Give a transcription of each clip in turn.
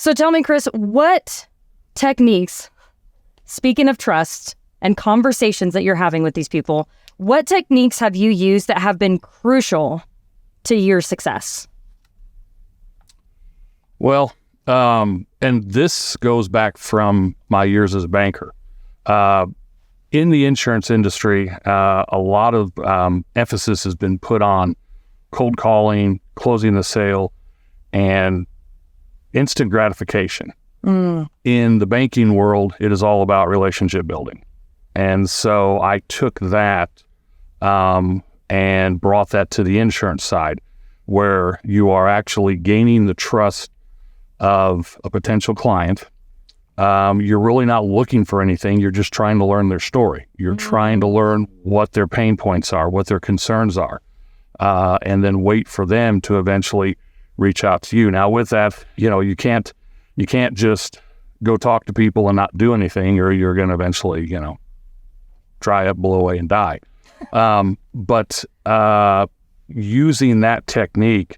So tell me, Chris, what techniques, speaking of trust and conversations that you're having with these people, what techniques have you used that have been crucial to your success? Well, and this goes back from my years as a banker. In the insurance industry, a lot of emphasis has been put on cold calling, closing the sale, and instant gratification. In the banking world, it is all about relationship building. And so I took that and brought that to the insurance side, where you are actually gaining the trust of a potential client. You're really not looking for anything. You're just trying to learn their story. You're trying to learn what their pain points are, what their concerns are, and then wait for them to eventually reach out to you. Now with that, you can't just go talk to people and not do anything, or you're going to eventually, dry up, blow away, and die. But using that technique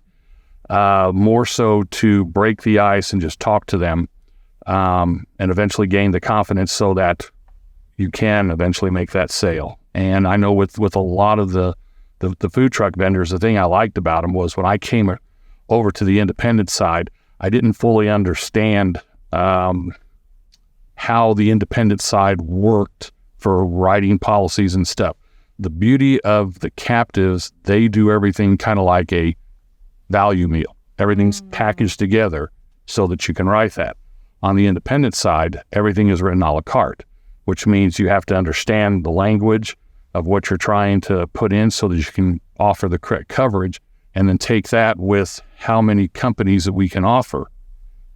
more so to break the ice and just talk to them, and eventually gain the confidence so that you can eventually make that sale. And I know with a lot of the food truck vendors, the thing I liked about them was when I came over to the independent side, I didn't fully understand how the independent side worked for writing policies and stuff. The beauty of the captives, they do everything kind of like a value meal. Everything's packaged together so that you can write that. On the independent side, everything is written a la carte, which means you have to understand the language of what you're trying to put in so that you can offer the correct coverage, and then take that with how many companies that we can offer.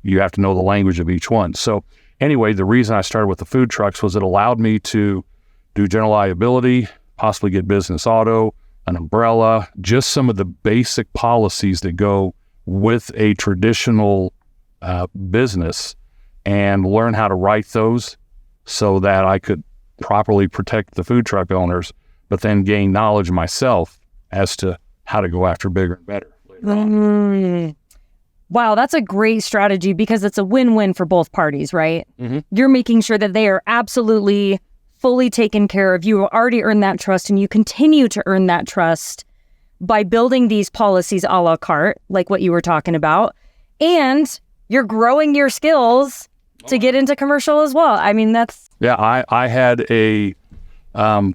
You have to know the language of each one. So anyway, the reason I started with the food trucks was it allowed me to do general liability, possibly get business auto, an umbrella, just some of the basic policies that go with a traditional business, and learn how to write those so that I could properly protect the food truck owners, but then gain knowledge myself as to how to go after bigger and better later on. Wow, that's a great strategy because it's a win-win for both parties, right? Mm-hmm. You're making sure that they are absolutely fully taken care of. You already earned that trust, and you continue to earn that trust by building these policies a la carte, like what you were talking about. And you're growing your skills to get into commercial as well. I mean, that's... Yeah, I had a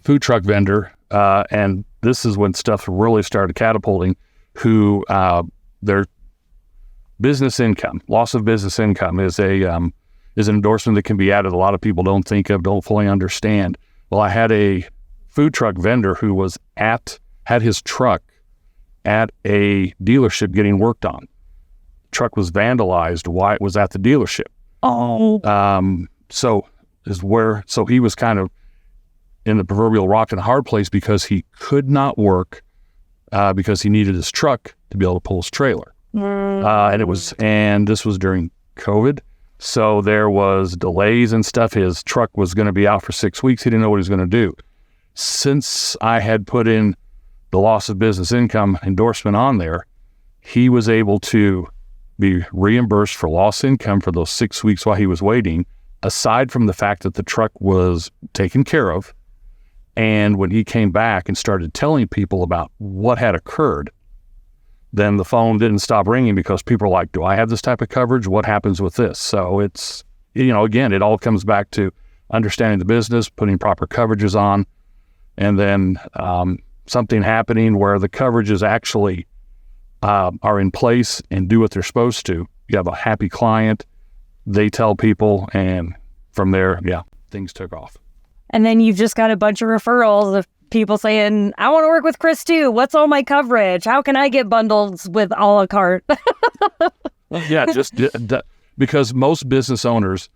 food truck vendor, and this is when stuff really started catapulting, who their business income, loss of business income is an endorsement that can be added. A lot of people don't think of, don't fully understand. Well, I had a food truck vendor who was had his truck at a dealership getting worked on. The truck was vandalized while it was at the dealership. Oh. So he was kind of in the proverbial rock and a hard place because he could not work because he needed his truck to be able to pull his trailer. And this was during COVID. So there was delays and stuff. His truck was going to be out for 6 weeks. He didn't know what he was going to do. Since I had put in the loss of business income endorsement on there, he was able to be reimbursed for lost income for those 6 weeks while he was waiting, aside from the fact that the truck was taken care of. And when he came back and started telling people about what had occurred, then the phone didn't stop ringing because people are like, do I have this type of coverage? What happens with this? So it's, again, it all comes back to understanding the business, putting proper coverages on, and then something happening where the coverages actually are in place and do what they're supposed to. You have a happy client, they tell people, and from there, things took off. And then you've just got a bunch of referrals of people saying, I want to work with Chris too. What's all my coverage? How can I get bundles with a la carte? Yeah, just because most business owners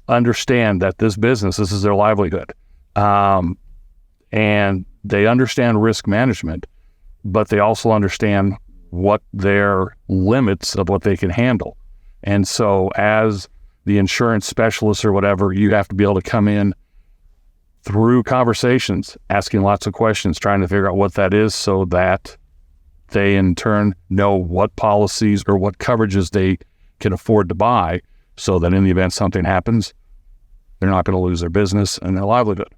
understand that this is their livelihood. And they understand risk management, but they also understand what their limits of what they can handle. And so as the insurance specialist or whatever, you have to be able to come in through conversations, asking lots of questions, trying to figure out what that is so that they in turn know what policies or what coverages they can afford to buy, so that in the event something happens, they're not going to lose their business and their livelihood.